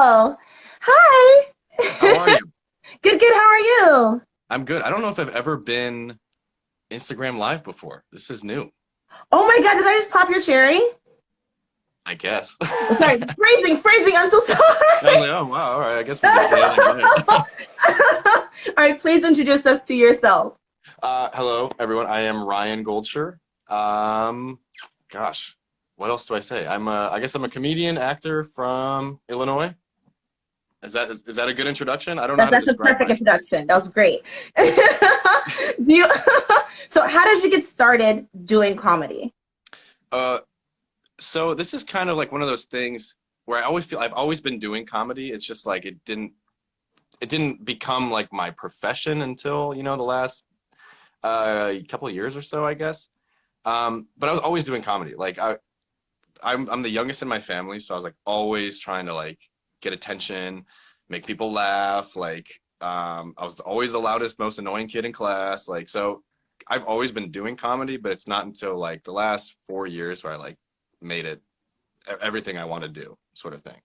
Hello. Hi. How are you? Good, good. How are you? I'm good. I don't know if I've ever been Instagram Live before. This is new, Oh my God, did I just pop your cherry? I guess. Oh, sorry. I Phrasing. I'm so was sorry. like, oh wow, all right. I guess we can say it like that. All right, please introduce us to yourself. Hello, everyone. I am Ryan Goldsher. Um, gosh, what else do I say? I guess I'm a comedian actor from Illinois. Is that a good introduction? I don't know how to That's a describe perfect myself. introduction. That was great. Do you, so how did you get started doing comedy? Uh, so this is kind of like one of those things where I always feel I've always been doing comedy. It's just like it didn't become like my profession until the last couple of years or so, I guess. But I was always doing comedy. Like I'm the youngest in my family, so I was like always trying to like get attention, make people laugh. Like I was always the loudest, most annoying kid in class. Like so, I've always been doing comedy, but it's not until like the last 4 years where I like made it everything I want to do, sort of thing.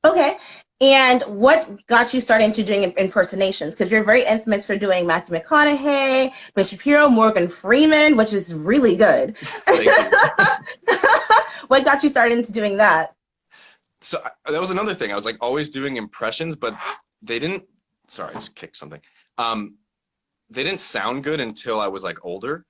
Okay. And what got you started into doing impersonations? Because you're very infamous for doing Matthew McConaughey, Ben Shapiro, Morgan Freeman, which is really good. Thank you. What got you started into doing that? So that was another thing. I was like always doing impressions, but they didn't. Sorry, I just kicked something. Um, they didn't sound good until I was like older.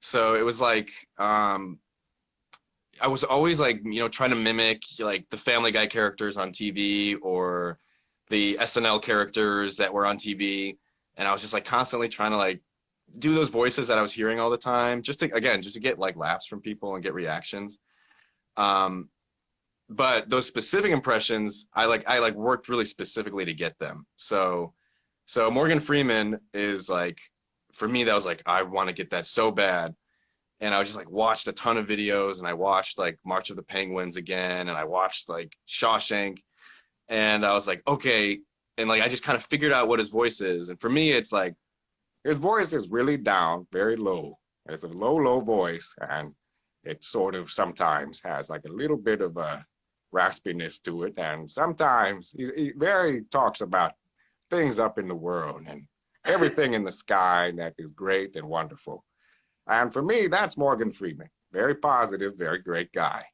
So it was like I was always like trying to mimic like the Family Guy characters on TV or the SNL characters that were on TV, and I was just like constantly trying to like do those voices that I was hearing all the time, just to get like laughs from people and get reactions. Um, but those specific impressions, I like worked really specifically to get them. So Morgan Freeman is like, for me that was like I want to get that so bad, and I was just like watched a ton of videos, and I watched like March of the Penguins again, and I watched like Shawshank, and I was like okay, and like I just kind of figured out what his voice is, and for me it's like his voice is really down, very low. It's a low, low voice, and it sort of sometimes has like a little bit of a raspiness to it, and sometimes he very talks about things up in the world and everything in the sky that is great and wonderful. And for me, that's Morgan Freeman. Very positive, very great guy.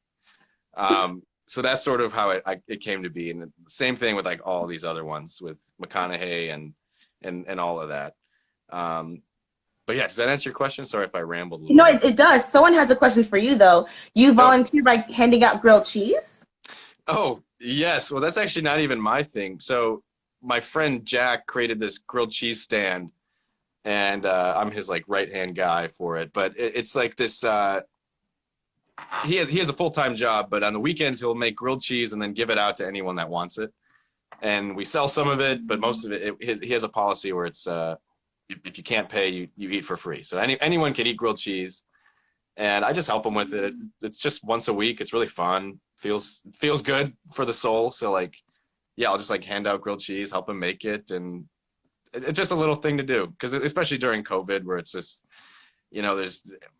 So that's sort of how it came to be. And the same thing with like all these other ones with McConaughey and all of that. Um, but yeah, does that answer your question? Sorry if I rambled a You little know, bit. it does. Someone has a question for you, though. You Oh, volunteer by handing out grilled cheese? oh, yes. Well, that's actually not even my thing. So my friend Jack created this grilled cheese stand, and I'm his like right hand guy for it. But it's like this. He has a full time job, but on the weekends he'll make grilled cheese and then give it out to anyone that wants it. And we sell some of it, but most of he has a policy where it's if you can't pay, you eat for free. So anyone can eat grilled cheese, and I just help them with it. It's just once a week. It's really fun. Feels good for the soul. So like, yeah, I'll just like hand out grilled cheese, help them make it, and it's just a little thing to do because especially during COVID, where it's just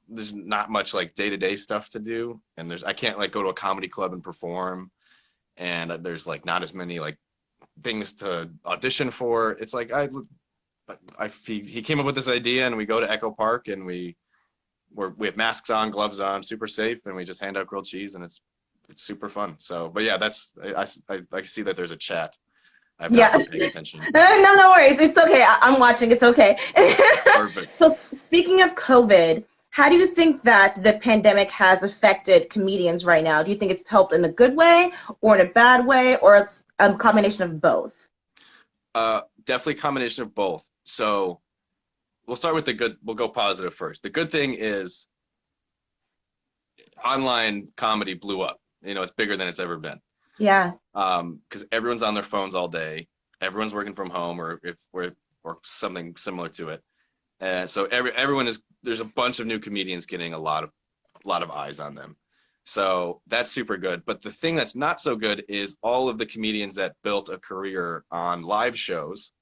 there's not much like day to day stuff to do, and I can't like go to a comedy club and perform, and there's like not as many like things to audition for. It's like he came up with this idea, and we go to Echo Park, and we have masks on, gloves on, super safe, and we just hand out grilled cheese, and it's super fun. So, but yeah, that's I see that there's a chat. I've not Yeah. been paying attention. No, no worries. It's okay. I'm watching. It's okay. Perfect. So, speaking of COVID, how do you think that the pandemic has affected comedians right now? Do you think it's helped in a good way or in a bad way, or it's a combination of both? Definitely a combination of both. So we'll start with the good. We'll go positive first. The good thing is online comedy blew up. It's bigger than it's ever been. Yeah. Because everyone's on their phones all day. Everyone's working from home, or something similar to it. And so everyone is there's a bunch of new comedians getting a lot of eyes on them. So that's super good. But the thing that's not so good is all of the comedians that built a career on live shows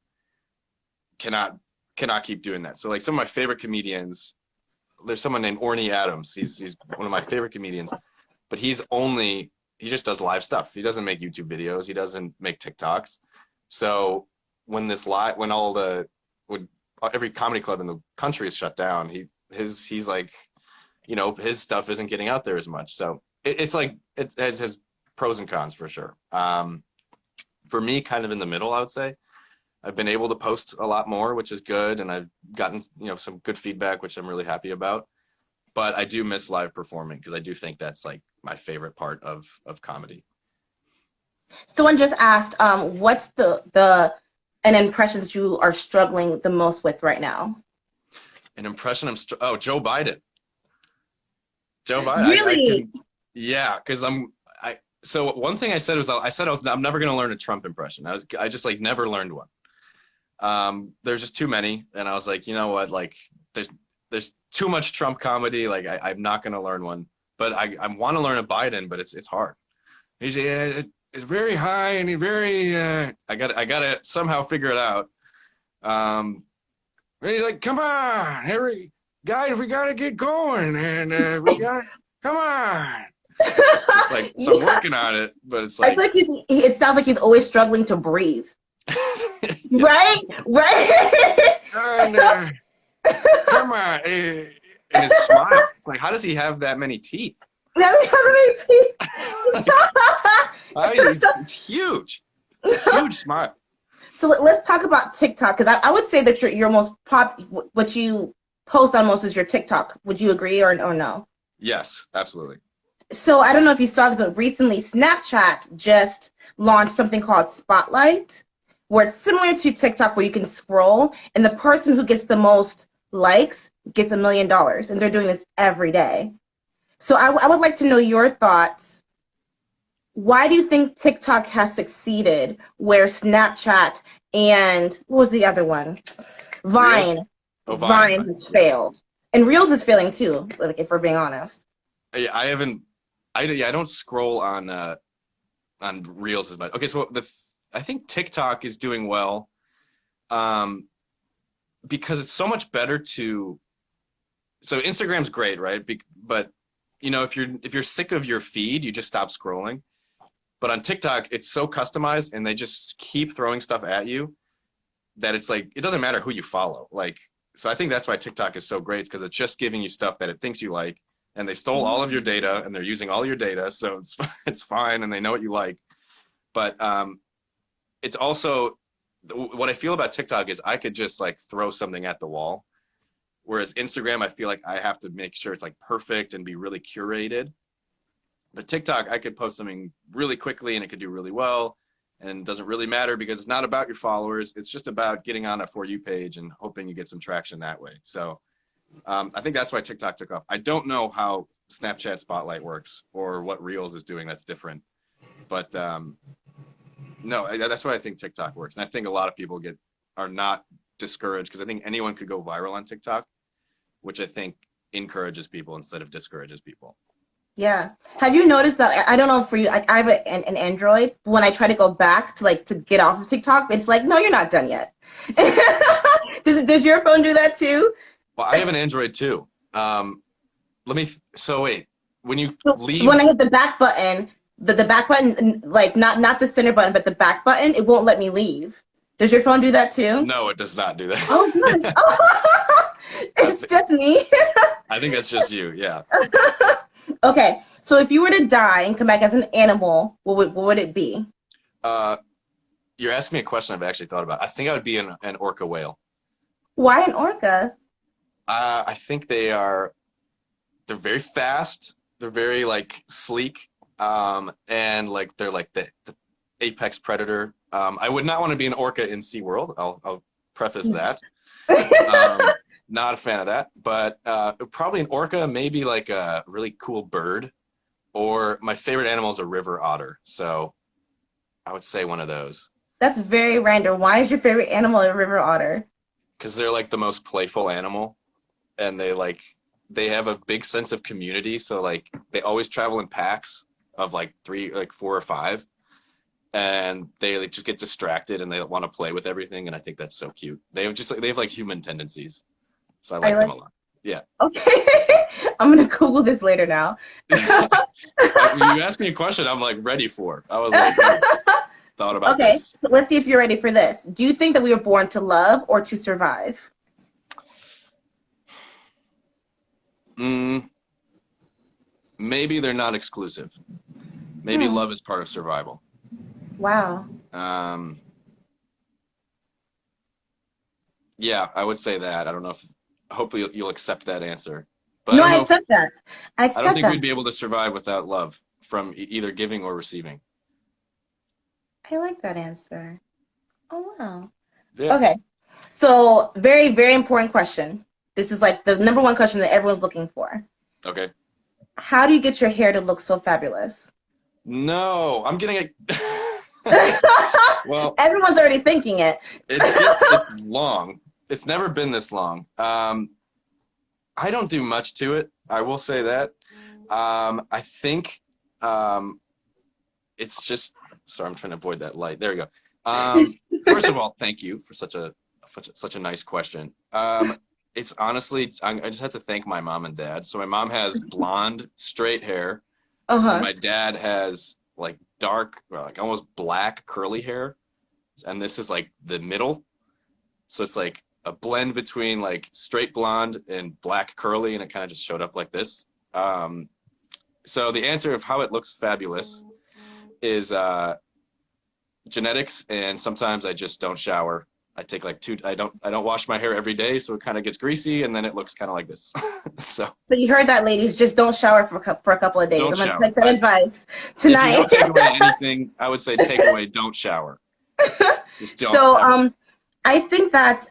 cannot cannot keep doing that. So like some of my favorite comedians, there's someone named Orny Adams. He's one of my favorite comedians, but he's only he just does live stuff. He doesn't make YouTube videos. He doesn't make TikToks. So when when every comedy club in the country is shut down, he's like, his stuff isn't getting out there as much. So it's like it has his pros and cons for sure. For me, kind of in the middle, I would say. I've been able to post a lot more, which is good, and I've gotten some good feedback, which I'm really happy about. But I do miss live performing because I do think that's like my favorite part of comedy. Someone just asked, what's an impression that you are struggling the most with right now? An impression Joe Biden. Joe Biden. Really? Yeah, because so one thing I said was I'm never gonna learn a Trump impression. I just like never learned one. There's just too many, and I was like, you know what, like there's too much Trump comedy. Like I'm not gonna learn one, but I want to learn a Biden, but it's hard. It's very high and he's very. I gotta somehow figure it out. And he's like, come on, Harry, guys, we gotta get going, and we gotta come on. Like, so I'm working on it, but it's like. I feel like it sounds like he's always struggling to breathe. Yeah. Right. And, come on, and his smile. It's like, how does he have that many teeth? It's huge. Huge smile. So let's talk about TikTok, because I would say that your most what you post on most is your TikTok. Would you agree or no? Yes, absolutely. So I don't know if you saw this, but recently Snapchat just launched something called Spotlight, where it's similar to TikTok, where you can scroll, and the person who gets the most likes gets $1 million, and they're doing this every day. So I would like to know your thoughts. Why do you think TikTok has succeeded where Snapchat and what was the other one? Vine. Oh, Vine has failed. And Reels is failing too, like, if we're being honest. I don't scroll on Reels as much. Okay, so I think TikTok is doing well because it's so much better so Instagram's great, right? But if you're sick of your feed, you just stop scrolling. But on TikTok, it's so customized, and they just keep throwing stuff at you that it's like it doesn't matter who you follow. Like, so I think that's why TikTok is so great, because it's just giving you stuff that it thinks you like, and they stole all of your data, and they're using all your data, so it's fine, and they know what you like. But it's also what I feel about TikTok is I could just like throw something at the wall, whereas Instagram, I feel like I have to make sure it's like perfect and be really curated. But TikTok, I could post something really quickly and it could do really well, and it doesn't really matter because it's not about your followers. It's just about getting on a For You page and hoping you get some traction that way. So I think that's why TikTok took off. I don't know how Snapchat Spotlight works or what Reels is doing that's different. But no, that's why I think TikTok works. And I think a lot of people are not discouraged, because I think anyone could go viral on TikTok, which I think encourages people instead of discourages people. Yeah. Have you noticed that? I don't know for you. I have an Android. When I try to go back to get off of TikTok, it's like, no, you're not done yet. Does your phone do that too? Well, I have an Android too. So wait, when you leave, when I hit the back button, the back button, like not the center button, but the back button, it won't let me leave. Does your phone do that too? No, it does not do that. Oh, good. Oh, it's just me. I think that's just you. Yeah. Okay, so if you were to die and come back as an animal, what would it be? You're asking me a question I've actually thought about. I think I would be an orca whale. Why an orca? I think they're very fast. They're very like sleek, and like they're like the apex predator. I would not want to be an orca in SeaWorld. I'll preface that. Not a fan of that, but probably an orca, maybe like a really cool bird, or my favorite animal is a river otter. So I would say one of those. That's very random. Why is your favorite animal a river otter? Because they're like the most playful animal, and they have a big sense of community. So like they always travel in packs of like 4 or 5, and they just get distracted and they want to play with everything. And I think that's so cute. They have like human tendencies. So I like them a lot. Yeah. Okay. I'm gonna Google this later now. You asked me a question I'm like ready for. I was like, ooh, thought about Okay, this. so let's see if you're ready for this. Do you think that we were born to love or to survive? Maybe they're not exclusive. Maybe love is part of survival. Wow. Yeah, I would say that. I don't know if, hopefully you'll accept that answer. But I No, don't I know if, accept that. I I don't accept think that. we'd be able to survive without love from either giving or receiving. I like that answer. Oh, wow. Yeah. Okay. So, very, very important question. This is like the number one question that everyone's looking for. Okay. How do you get your hair to look so fabulous? No, I'm getting it. Well, Everyone's already thinking it. it's long. It's never been this long. I don't do much to it. I will say that. I think it's just. Sorry, I'm trying to avoid that light. There we go. First of all, thank you for such a nice question. It's honestly, I just have to thank my mom and dad. So my mom has blonde, straight hair, and Uh-huh. my dad has like dark, like almost black, curly hair, and this is like the middle. So it's like a blend between like straight blonde and black curly, and it kind of just showed up like this. So the answer of how it looks fabulous is genetics, and sometimes I just don't shower. I take like I don't wash my hair every day, so it kind of gets greasy, and then it looks kind of like this. So But you heard that, ladies. Just don't shower for a couple of days. don't I'm going to shower. take that advice If you tonight. won't take away anything, I would say take away don't shower. Just don't. So, I think that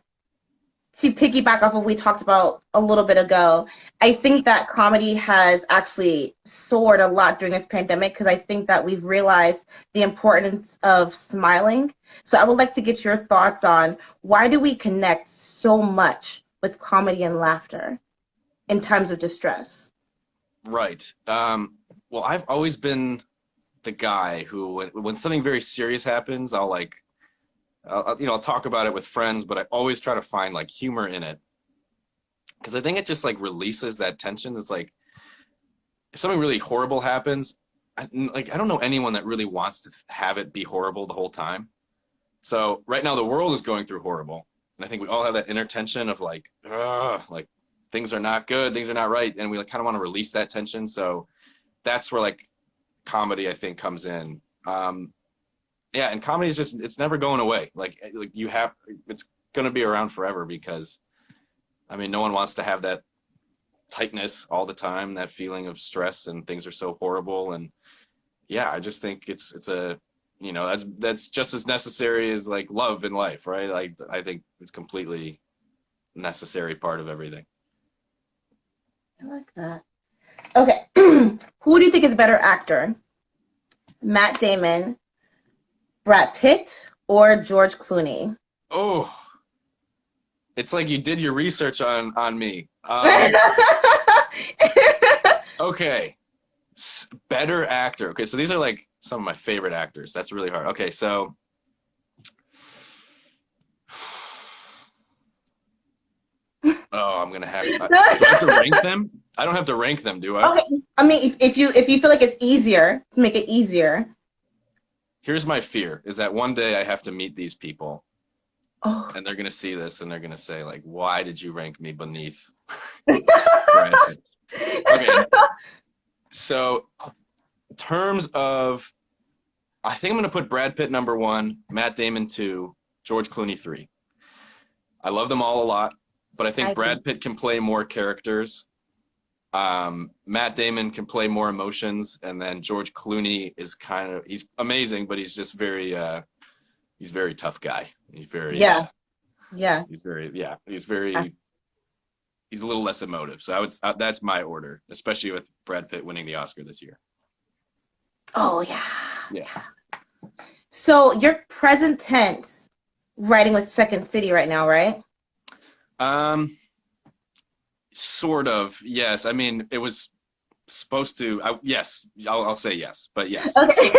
to piggyback off of what we talked about a little bit ago, I think that comedy has actually soared a lot during this pandemic because I think that we've realized the importance of smiling. So I would like to get your thoughts on why do we connect so much with comedy and laughter in times of distress? Right. Well, I've always been the guy who, when something very serious happens, I'll talk about it with friends, but I always try to find like humor in it because I think it just like releases that tension. It's like if something really horrible happens, I don't know anyone that really wants to have it be horrible the whole time. So right now the world is going through horrible, and I think we all have that inner tension of like, like things are not good, things are not right, and we like kind of want to release that tension. So that's where like comedy I think comes in. Yeah, and comedy is just, it's never going away. Like it's going to be around forever because, I mean, no one wants to have that tightness all the time, that feeling of stress and things are so horrible. And yeah, I just think it's a, that's just as necessary as like love in life, right? Like I think it's completely necessary part of everything. I like that. Okay. Who do you think is a better actor? Matt Damon, Brad Pitt, or George Clooney? Oh, it's like you did your research on me. Okay. Better actor. Okay, so these are like some of my favorite actors. That's really hard. Okay, so I'm gonna have. Do I have to rank them? I don't have to rank them, do I? Okay. I mean, if you feel like it's easier, make it easier. Here's my fear: is that one day I have to meet these people, Oh. and they're gonna see this, and they're gonna say like, "Why did you rank me beneath Brad Pitt?" Okay. So, in terms of, I think I'm gonna put Brad Pitt number 1, Matt Damon 2, George Clooney 3. I love them all a lot, but I think Brad Pitt can play more characters. Matt Damon can play more emotions, and then George Clooney is he's amazing, but he's just he's very tough guy. He's very he's a little less emotive. So that's my order, especially with Brad Pitt winning the Oscar this year. Oh yeah. Yeah. So you're present tense writing with Second City right now, right? Sort of, yes. I mean, it was supposed to. Yes, I'll say yes, but yes. Okay.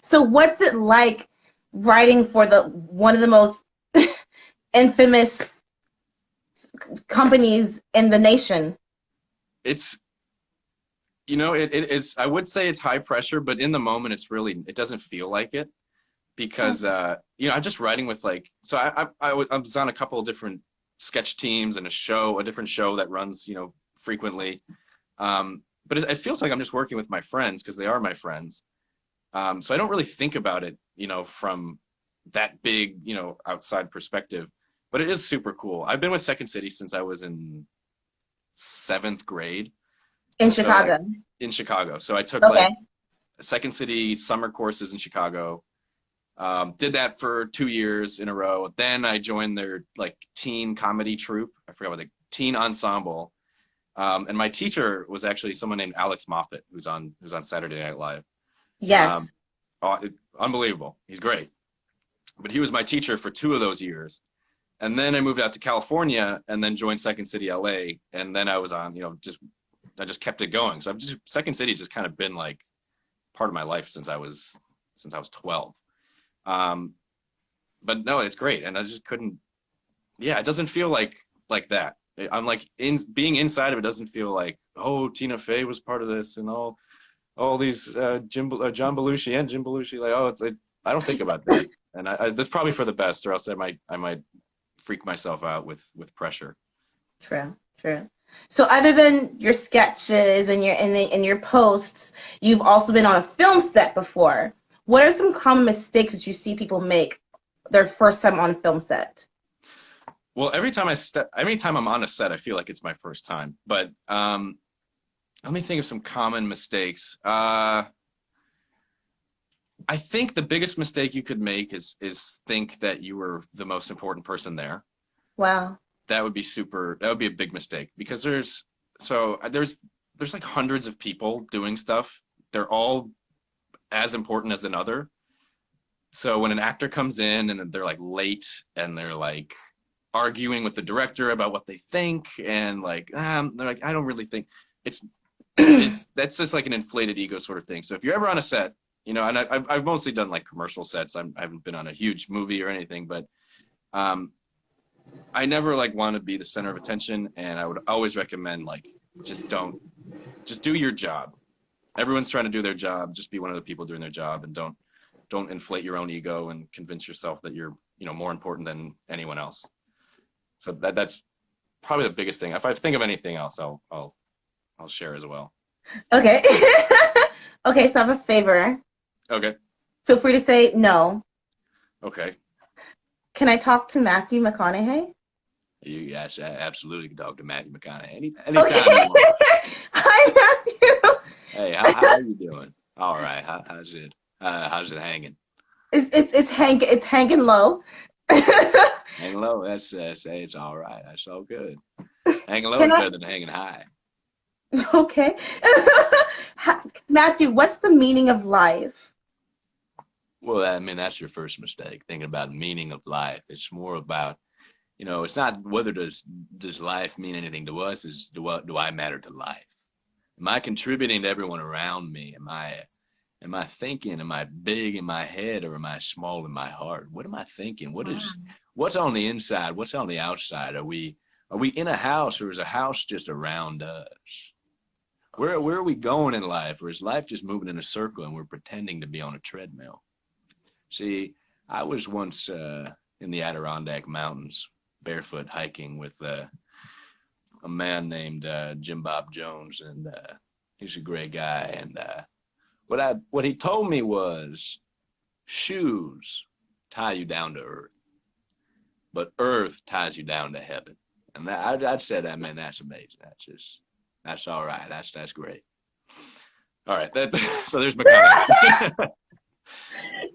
So what's it like writing for one of the most infamous companies in the nation. It's, it's, I would say it's high pressure, but in the moment, it doesn't feel like it because, I'm just writing with so I was on a couple of different sketch teams and a different show that runs, frequently. But it feels like I'm just working with my friends because they are my friends. So I don't really think about it, from that big, outside perspective, but it is super cool. I've been with Second City since I was in 7th grade. In Chicago. In Chicago. So I took Second City summer courses in Chicago. Did that for 2 years in a row. Then I joined their teen comedy troupe. I forgot what teen ensemble. And my teacher was actually someone named Alex Moffat, who's on Saturday Night Live. Yes. Unbelievable. He's great. But he was my teacher for 2 of those years. And then I moved out to California and then joined Second City LA. And then I was on, I just kept it going. So Second City just kind of been part of my life since I was 12. But no, it's great. And I just couldn't, it doesn't feel like that. I'm being inside of it doesn't feel like, oh, Tina Fey was part of this and all these John Belushi and Jim Belushi, I don't think about that. And that's probably for the best, or else I might freak myself out with pressure. True. So other than your sketches and your posts, you've also been on a film set before. What are some common mistakes that you see people make their first time on a film set? Well, every time I'm on a set, I feel like it's my first time. But let me think of some common mistakes. I think the biggest mistake you could make is think that you were the most important person there. Wow. That would be a big mistake because there's hundreds of people doing stuff. They're all as important as another. So when an actor comes in and they're late and they're arguing with the director about what they think and they're I don't really think that's just an inflated ego sort of thing. So if you're ever on a set, and I've mostly done commercial sets. I haven't been on a huge movie or anything, but I never want to be the center of attention. And I would always recommend just do your job. Everyone's trying to do their job. Just be one of the people doing their job, and don't inflate your own ego and convince yourself that you're more important than anyone else. So that's probably the biggest thing. If I think of anything else, I'll share as well. Okay. Okay, so I have a favor. Okay. Feel free to say no. Okay. Can I talk to Matthew McConaughey? You guys absolutely can talk to Matthew McConaughey anytime Okay. you want. Hi, Matthew. Hey, how are you doing? All right. How's it hanging? It's hanging low. Hanging low. That's it's all right. That's all good. Hanging low is better than hanging high. Okay. Matthew, what's the meaning of life? Well, that's your first mistake, thinking about the meaning of life. It's more about, it's not whether does life mean anything to us, is do I matter to life? Am I contributing to everyone around me? Am I thinking, am I big in my head or am I small in my heart? What am I thinking? What's on the inside? What's on the outside? Are we in a house, or is a house just around us? Where are we going in life? Or is life just moving in a circle and we're pretending to be on a treadmill? See, I was once in the Adirondack Mountains, barefoot hiking with a man named Jim Bob Jones, and he's a great guy. And what he told me was, shoes tie you down to earth, but earth ties you down to heaven. And I'd say that, man, that's amazing. That's all right. That's great. All right. So there's McConaughey.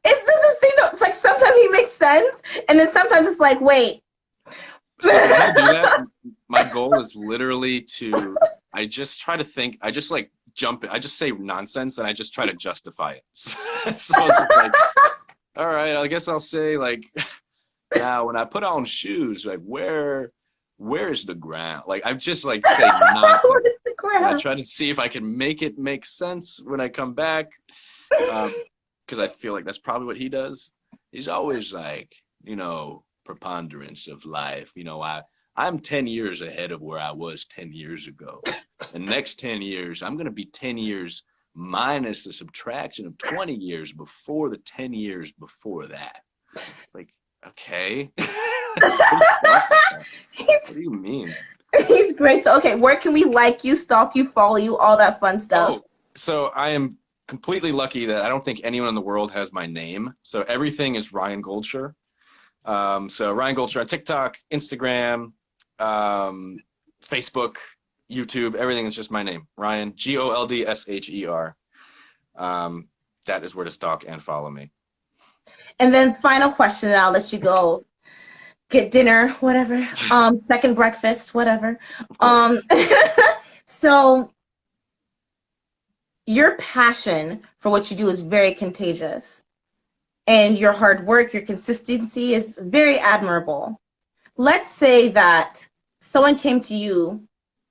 This is the thing though, it's sometimes he makes sense, and then sometimes it's wait. So when I do that, my goal is literally I just try to think, I just jump in, I just say nonsense, and I just try to justify it. So it's just all right, I guess I'll say now when I put on shoes, where's the ground? I just say nonsense. What is the ground? And I try to see if I can make it make sense when I come back. Because I feel like that's probably what he does. He's always preponderance of life. I'm 10 years ahead of where I was 10 years ago. The next 10 years, I'm going to be 10 years minus the subtraction of 20 years before the 10 years before that. It's like, okay. What do you mean? He's great. So, okay, where can we like you, stalk you, follow you, all that fun stuff? Oh, so I am completely lucky that I don't think anyone in the world has my name. So everything is Ryan Goldsher. So Ryan Goldsher on TikTok, Instagram, Facebook, YouTube, everything is just my name, Ryan, Goldsher. That is where to stalk and follow me. And then final question, and I'll let you go get dinner, whatever, second breakfast, whatever. So your passion for what you do is very contagious, and your hard work, your consistency is very admirable. Let's say that someone came to you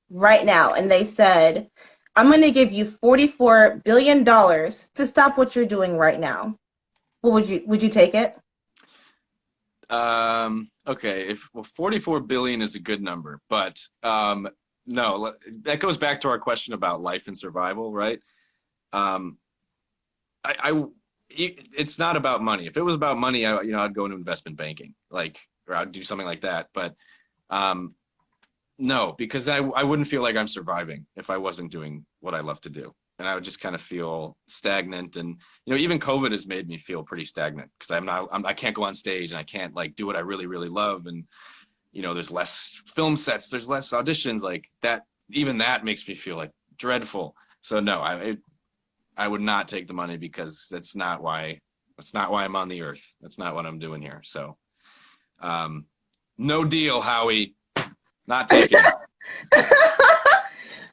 right now and they said, I'm going to give you $44 billion to stop what you're doing right now. Well, would you take it? Okay, 44 billion is a good number, but no, that goes back to our question about life and survival, right? It's not about money. If it was about money, I'd go into investment banking, or I'd do something like that. But no, because I wouldn't feel like I'm surviving if I wasn't doing what I love to do. And I would just kind of feel stagnant. And, even COVID has made me feel pretty stagnant because I can't go on stage and I can't do what I really, really love. And, there's less film sets, there's less auditions like that. Even that makes me feel dreadful. So no, I would not take the money because that's not why I'm on the earth. That's not what I'm doing here. So, no deal, Howie. Not taking it.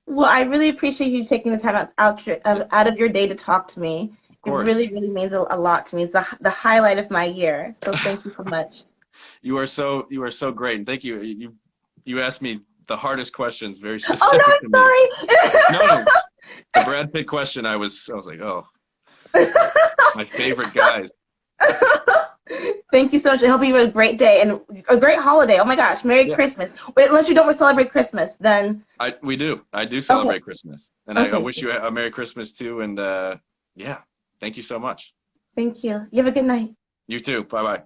Well, I really appreciate you taking the time out of your day to talk to me. It really, really means a lot to me. It's the highlight of my year. So thank you so much. You are so great. And thank you. You asked me the hardest questions, very specific to me. Oh, no, I'm sorry. No. The Brad Pitt question, I was like, oh, my favorite guys. Thank you so much. I hope you have a great day and a great holiday. Oh my gosh, Merry Christmas. Wait, unless you don't celebrate Christmas, then. We do. I do celebrate Christmas. And I wish you a Merry Christmas too. And thank you so much. Thank you. You have a good night. You too. Bye-bye.